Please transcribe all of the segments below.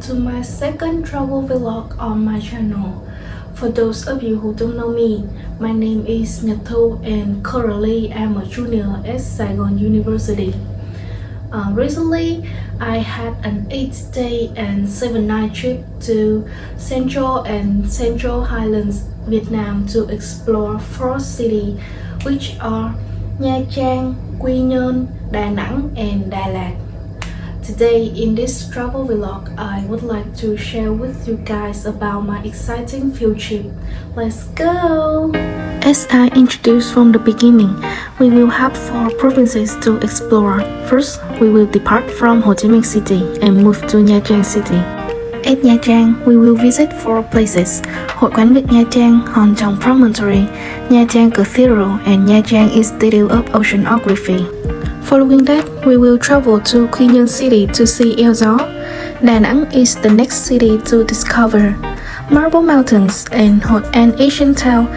to my second travel vlog on my channel. For those of you who don't know me, my name is Nhật Thu and currently I'm a junior at Saigon University. Recently, I had an 8-day and 7-night trip to Central and Central Highlands, Vietnam to explore 4 cities, which are Nha Trang, Quy Nhơn, Đà Nẵng and Đà Lạt. Today in this travel vlog, I would like to share with you guys about my exciting field trip. Let's go! As I introduced from the beginning, we will have 4 provinces to explore. First, we will depart from Ho Chi Minh City and move to Nha Trang City. At Nha Trang, we will visit 4 places: Hội Quán Việt Nha Trang, Hòn Tròng Promontory, Nha Trang Cathedral, and Nha Trang Institute of Oceanography. Following that, we will travel to Quy Nhơn City to see eo gió. Đà Nẵng is the next city to discover. Marble Mountains and Hot and Asian Town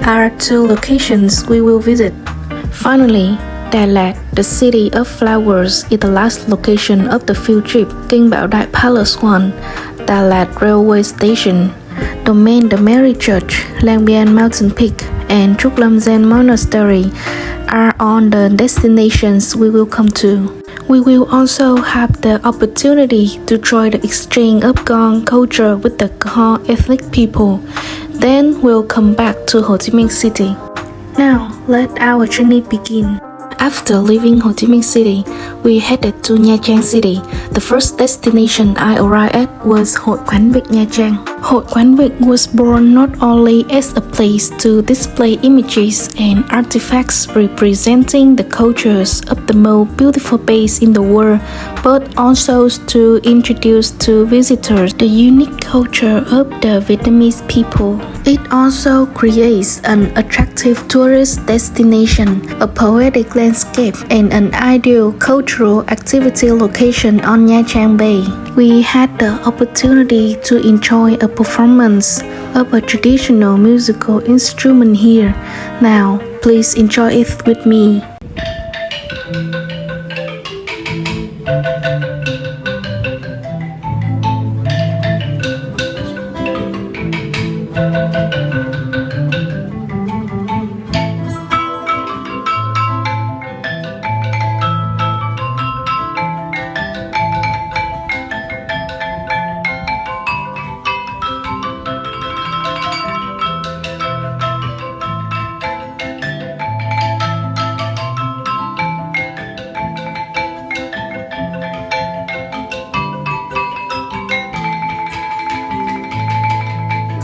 are 2 locations we will visit. Finally, Đà Lạt, the city of flowers, is the last location of the field trip. Kinh Bảo Đại Palace 1, Đà Lạt Railway Station, Domaine de Mary Church, Lang Biang Mountain Peak, and Trúc Lâm Zen Monastery are on the destinations we will come to. We will also have the opportunity to try the exchange of Gong culture with the Kho ethnic people. Then we'll come back to Ho Chi Minh City. Now, let our journey begin. After leaving Ho Chi Minh City, we headed to Nha Trang City. The first destination I arrived at was Hội Quán Việt Nha Trang. Hội Quán Việt was born not only as a place to display images and artifacts representing the cultures of the most beautiful place in the world, but also to introduce to visitors the unique culture of the Vietnamese people. It also creates an attractive tourist destination, a poetic landscape, and an ideal cultural activity location on Nha Trang Bay. We had the opportunity to enjoy a performance of a traditional musical instrument here. Now, please enjoy it with me.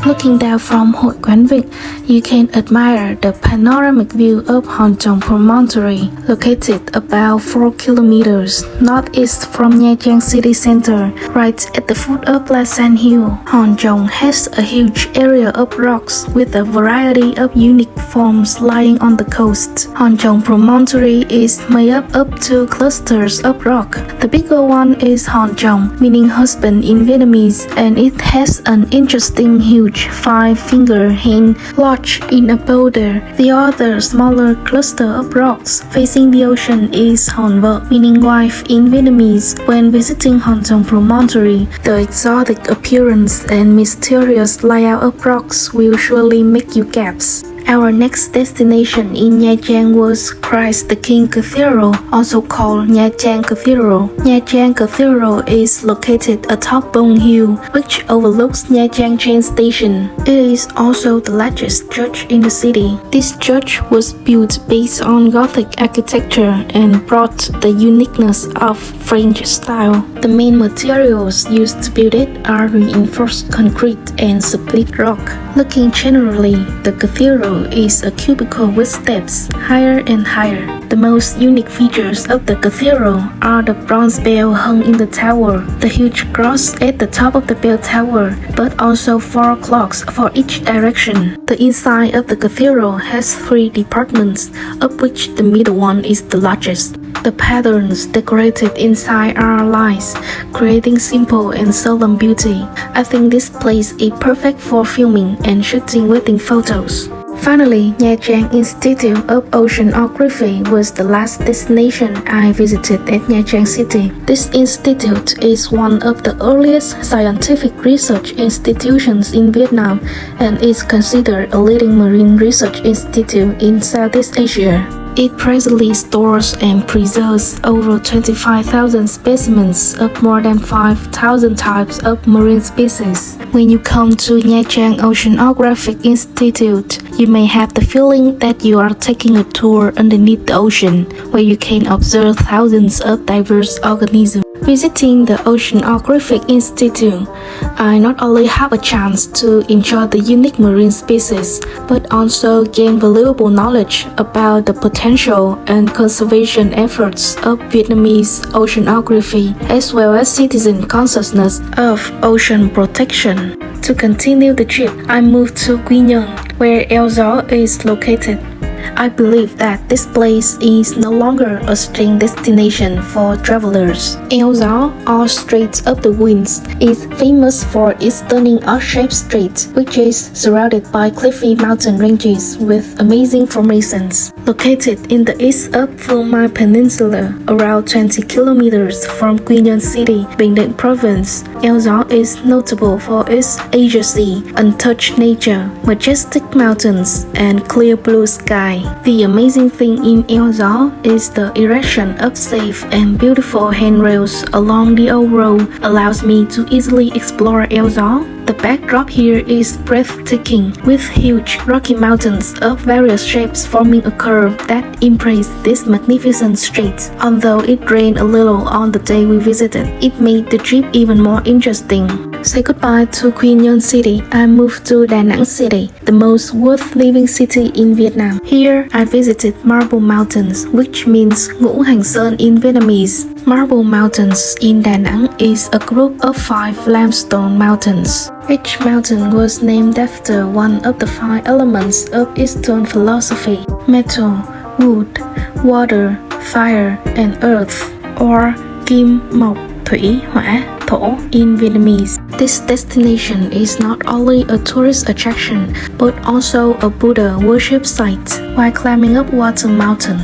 Looking down from Hội Quán Việt, you can admire the panoramic view of Hòn Tròng Promontory, located about 4 kilometers northeast from Nha Trang city center, right at the foot of La San Hill. Hòn Tròng has a huge area of rocks with a variety of unique forms lying on the coast. Hòn Tròng Promontory is made up of 2 clusters of rock. The bigger one is Hòn Tròng, meaning husband in Vietnamese, and it has an interesting huge 5-finger hand lodged in a boulder. The other smaller cluster of rocks facing the ocean is Hòn Vợ, meaning wife in Vietnamese. When visiting Hòn Tròng Promontory, the exotic appearance and mysterious layout of rocks will surely make you gasp. Our next destination in Nha Trang was Christ the King Cathedral, also called Nha Trang Cathedral. Nha Trang Cathedral is located atop Bông Hill, which overlooks Nha Trang train station. It is also the largest church in the city. This church was built based on Gothic architecture and brought the uniqueness of French style. The main materials used to build it are reinforced concrete and split rock. Looking generally, the cathedral is a cubicle with steps higher and higher. The most unique features of the cathedral are the bronze bell hung in the tower, the huge cross at the top of the bell tower, but also 4 clocks for each direction. The inside of the cathedral has 3 departments, of which the middle one is the largest. The patterns decorated inside are lines, creating simple and solemn beauty. I think this place is perfect for filming and shooting wedding photos. Finally, Nha Trang Institute of Oceanography was the last destination I visited at Nha Trang City. This institute is one of the earliest scientific research institutions in Vietnam and is considered a leading marine research institute in Southeast Asia. It presently stores and preserves over 25,000 specimens of more than 5,000 types of marine species. When you come to Nha Trang Oceanographic Institute, you may have the feeling that you are taking a tour underneath the ocean, where you can observe thousands of diverse organisms. Visiting the Oceanographic Institute, I not only have a chance to enjoy the unique marine species, but also gain valuable knowledge about the potential and conservation efforts of Vietnamese oceanography, as well as citizen consciousness of ocean protection. To continue the trip, I moved to Quy Nhơn, where Eo Gió is located. I believe that this place is no longer a strange destination for travelers. Eo Gió, or Strait of the Winds, is famous for its stunning arch-shaped strait, which is surrounded by cliffy mountain ranges with amazing formations. Located in the east of Phương Mai Peninsula, around 20 kilometers from Quy Nhơn City, Bình Định Province, Eo Gió is notable for its azure sea, untouched nature, majestic mountains, and clear blue sky. The amazing thing in Eo Gió is the erection of safe and beautiful handrails along the old road allows me to easily explore Eo Gió. The backdrop here is breathtaking, with huge rocky mountains of various shapes forming a curve that embraces this magnificent strait. Although it rained a little on the day we visited, it made the trip even more interesting. Say goodbye to Quy Nhơn City, I moved to Da Nang City, the most worth living city in Vietnam. Here, I visited Marble Mountains, which means Ngũ Hành Sơn in Vietnamese. Marble Mountains in Da Nang is a group of 5 limestone mountains. Each mountain was named after one of the 5 elements of Eastern philosophy: metal, wood, water, fire, and earth, or Kim, Mộc, Thủy, Hỏa, Thổ in Vietnamese. This destination is not only a tourist attraction, but also a Buddha worship site. While climbing up Water Mountain,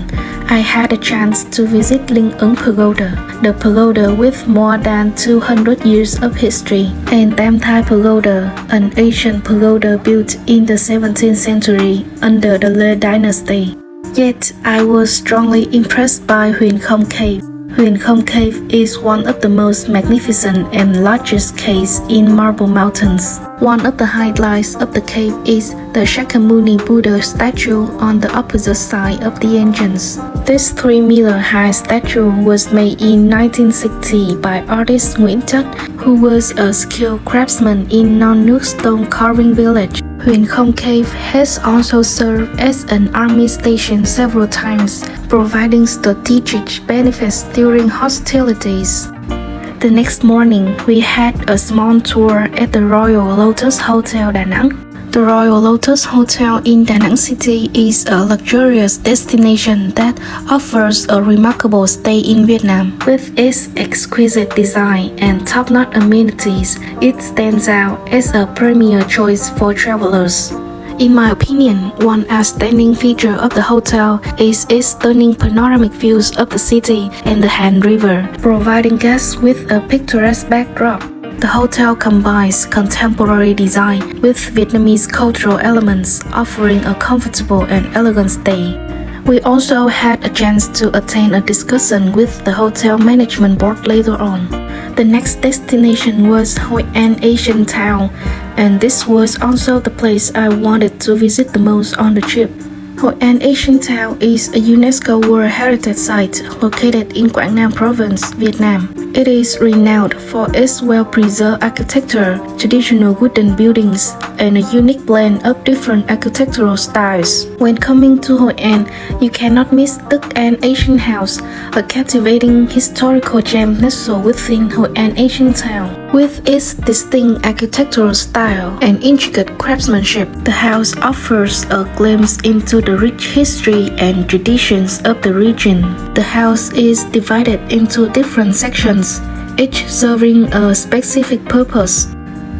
I had a chance to visit Linh Ứng Pagoda, the pagoda with more than 200 years of history, and Tam Thai Pagoda, an ancient pagoda built in the 17th century under the Le Dynasty. Yet, I was strongly impressed by Huyền Không Cave. Huyền Không Cave is one of the most magnificent and largest caves in Marble Mountains. One of the highlights of the cave is the Shakyamuni Buddha statue on the opposite side of the entrance. This 3-meter high statue was made in 1960 by artist Nguyễn Nhật, who was a skilled craftsman in Non Nước stone carving village. Huyền Không Cave has also served as an army station several times, providing strategic benefits during hostilities. The next morning, we had a small tour at the Royal Lotus Hotel Da Nang. The Royal Lotus Hotel in Da Nang City is a luxurious destination that offers a remarkable stay in Vietnam. With its exquisite design and top-notch amenities, it stands out as a premier choice for travelers. In my opinion, one outstanding feature of the hotel is its stunning panoramic views of the city and the Han River, providing guests with a picturesque backdrop. The hotel combines contemporary design with Vietnamese cultural elements, offering a comfortable and elegant stay. We also had a chance to attend a discussion with the hotel management board later on. The next destination was Hội An Asian Town, and this was also the place I wanted to visit the most on the trip. Hội An Asian Town is a UNESCO World Heritage Site located in Quảng Nam Province, Vietnam. It is renowned for its well-preserved architecture, traditional wooden buildings, and a unique blend of different architectural styles. When coming to Hội An, you cannot miss Thực An Asian House, a captivating historical gem nestled within Hội An Asian Town. With its distinct architectural style and intricate craftsmanship, the house offers a glimpse into the rich history and traditions of the region. The house is divided into different sections, each serving a specific purpose.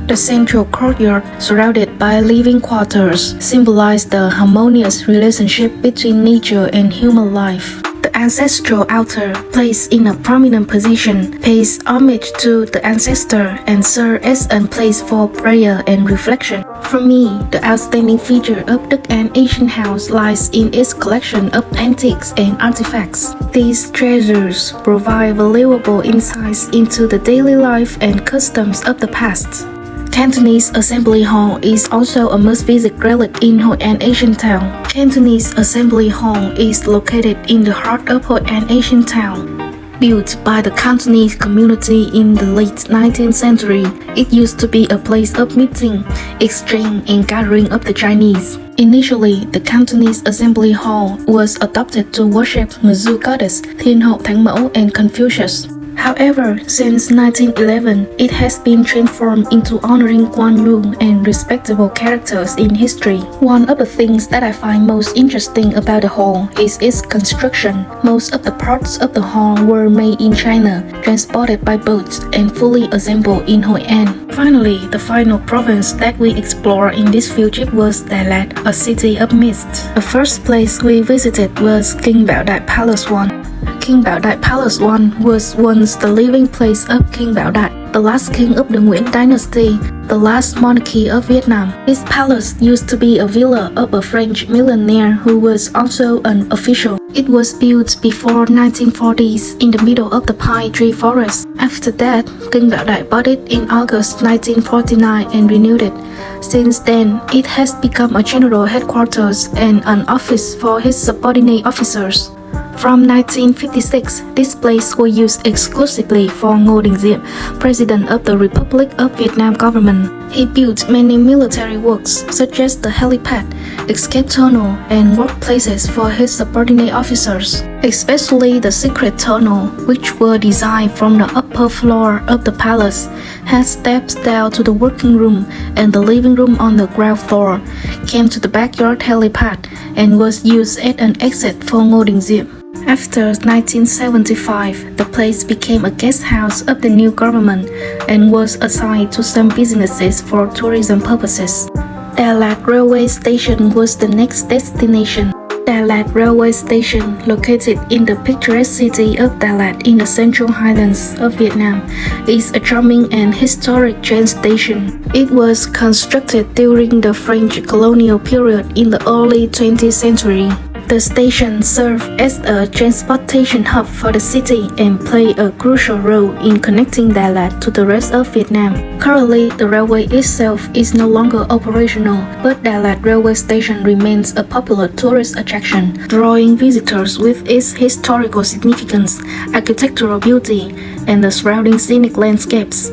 The central courtyard, surrounded by living quarters, symbolized the harmonious relationship between nature and human life. The ancestral altar, placed in a prominent position, pays homage to the ancestor and serves as a place for prayer and reflection. For me, the outstanding feature of the ancient house lies in its collection of antiques and artifacts. These treasures provide valuable insights into the daily life and customs of the past. Cantonese Assembly Hall is also a must-visit relic in Hội An ancient town. Cantonese Assembly Hall is located in the heart of Hội An ancient town. Built by the Cantonese community in the late 19th century, it used to be a place of meeting, exchange, and gathering of the Chinese. Initially, the Cantonese Assembly Hall was adopted to worship Ngũ goddess, Thiên Hậu Thánh Mẫu, and Confucius. However, since 1911, it has been transformed into honoring Guan Yu and respectable characters in history. One of the things that I find most interesting about the hall is its construction. Most of the parts of the hall were made in China, transported by boats, and fully assembled in Hội An. Finally, the final province that we explored in this field trip was Đà Lạt, a city of mist. The first place we visited was King Bảo Đại Palace 1. King Bảo Đại Palace 1 was once the living place of King Bảo Đại, the last king of the Nguyễn Dynasty, the last monarchy of Vietnam. This palace used to be a villa of a French millionaire who was also an official. It was built before 1940s in the middle of the pine tree forest. After that, King Bảo Đại bought it in August 1949 and renewed it. Since then, it has become a general headquarters and an office for his subordinate officers. From 1956, this place was used exclusively for Ngô Đình Diệm, President of the Republic of Vietnam government. He built many military works, such as the helipad, escape tunnel, and workplaces for his subordinate officers, especially the secret tunnel, which were designed from the upper floor of the palace, had steps down to the working room, and the living room on the ground floor came to the backyard helipad and was used as an exit for Ngô Đình Diệm. After 1975, the place became a guest house of the new government and was assigned to some businesses for tourism purposes. Đà Lạt Railway Station was the next destination. Đà Lạt Railway Station, located in the picturesque city of Đà Lạt in the Central Highlands of Vietnam, is a charming and historic train station. It was constructed during the French colonial period in the early 20th century. The station served as a transportation hub for the city and played a crucial role in connecting Đà Lạt to the rest of Vietnam. Currently, the railway itself is no longer operational, but Đà Lạt Railway Station remains a popular tourist attraction, drawing visitors with its historical significance, architectural beauty, and the surrounding scenic landscapes.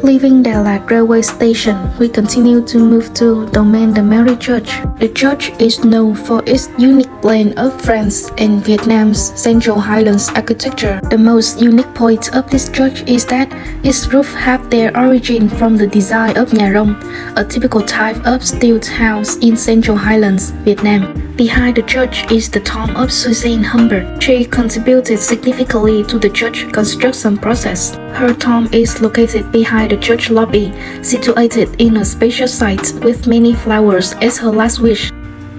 Leaving Đà Lạt Railway Station, we continue to move to Domaine de Mary Church. The church is known for its unique blend of France and Vietnam's Central Highlands architecture. The most unique point of this church is that its roofs have their origin from the design of nhà rông, a typical type of stilt house in Central Highlands, Vietnam. Behind the church is the tomb of Suzanne Humbert. She contributed significantly to the church construction process. Her tomb is located behind the church lobby, situated in a spacious site with many flowers as her last wish.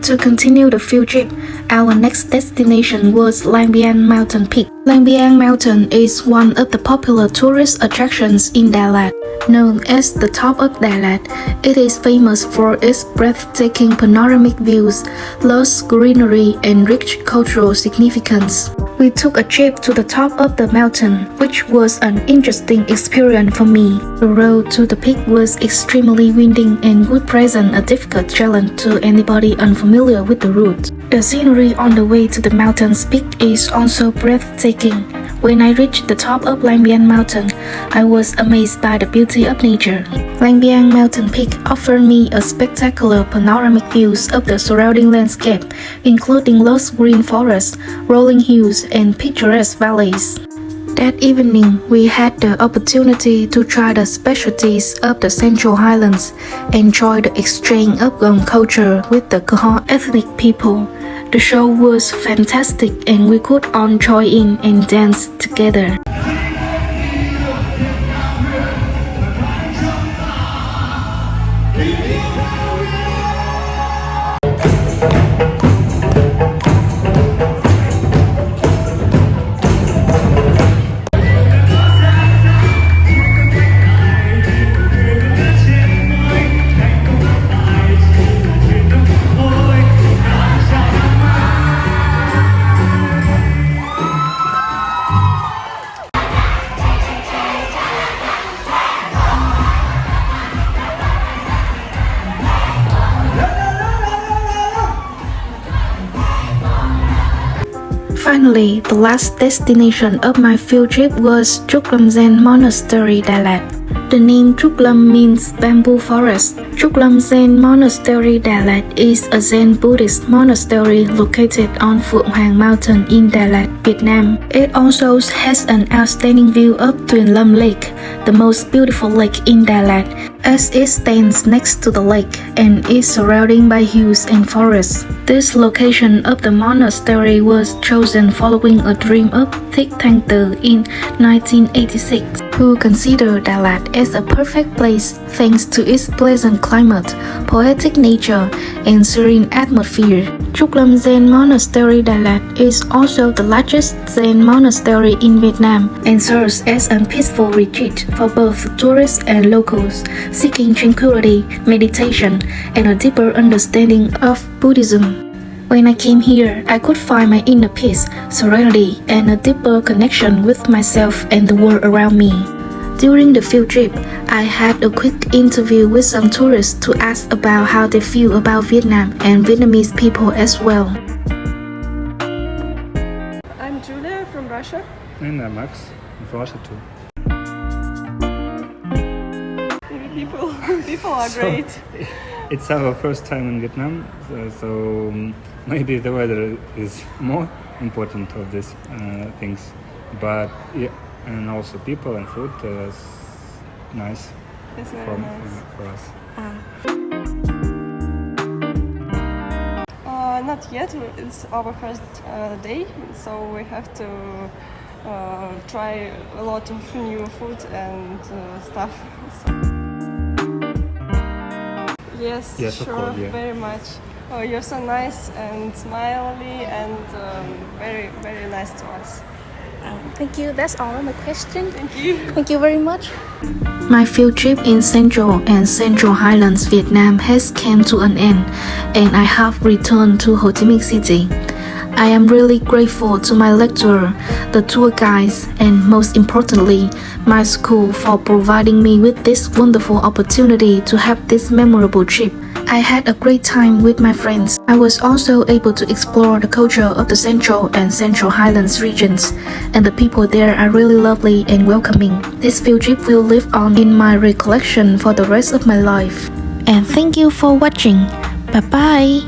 To continue the field trip, our next destination was Lang Biang Mountain Peak. Lang Biang Mountain is one of the popular tourist attractions in Đà Lạt. Known as the top of Đà Lạt, it is famous for its breathtaking panoramic views, lush greenery, and rich cultural significance. We took a trip to the top of the mountain, which was an interesting experience for me. The road to the peak was extremely windy and would present a difficult challenge to anybody unfamiliar with the route. The scenery on the way to the mountain's peak is also breathtaking. When I reached the top of Lang Biang Mountain, I was amazed by the beauty of nature. Lang Biang Mountain Peak offered me a spectacular panoramic views of the surrounding landscape, including lush green forests, rolling hills, and picturesque valleys. That evening, we had the opportunity to try the specialties of the Central Highlands, enjoy the exchange of gum culture with the Khmer ethnic people. The show was fantastic and we could all join in and dance together. Finally, the last destination of my field trip was Truklam Zen Monastery, Đà Lạt. The name Truklam means bamboo forest. Truklam Zen Monastery, Đà Lạt is a Zen Buddhist monastery located on Phượng Hoàng Mountain in Đà Lạt, Vietnam. It also has an outstanding view of Tuyền Lâm Lake, the most beautiful lake in Đà Lạt, as it stands next to the lake and is surrounded by hills and forests. This location of the monastery was chosen following a dream of Thích Thanh Từ in 1986, who considered Đà Lạt as a perfect place thanks to its pleasant climate, poetic nature, and serene atmosphere. Truklam Zen Monastery, Đà Lạt is also the largest Zen monastery in Vietnam and serves as a peaceful retreat for both tourists and locals seeking tranquility, meditation, and a deeper understanding of Buddhism. When I came here, I could find my inner peace, serenity, and a deeper connection with myself and the world around me. During the field trip, I had a quick interview with some tourists to ask about how they feel about Vietnam and Vietnamese people as well. I'm Julia from Russia. And I'm Max from Russia too. People are great. It's our first time in Vietnam, so maybe the weather is more important of these things. But yeah, and also people and food is nice, It's very for, nice. for us. Not yet. It's our first day, so we have to try a lot of new food and stuff. So. Yes, Yes, sure, of course, yeah. very much. Oh, you're so nice and smiley and very, very nice to us. Thank you. That's all my question. Thank you. Thank you very much. My field trip in Central and Central Highlands, Vietnam has come to an end, and I have returned to Ho Chi Minh City. I am really grateful to my lecturer, the tour guides, and most importantly, my school for providing me with this wonderful opportunity to have this memorable trip. I had a great time with my friends. I was also able to explore the culture of the Central and Central Highlands regions, and the people there are really lovely and welcoming. This field trip will live on in my recollection for the rest of my life. And thank you for watching. Bye bye!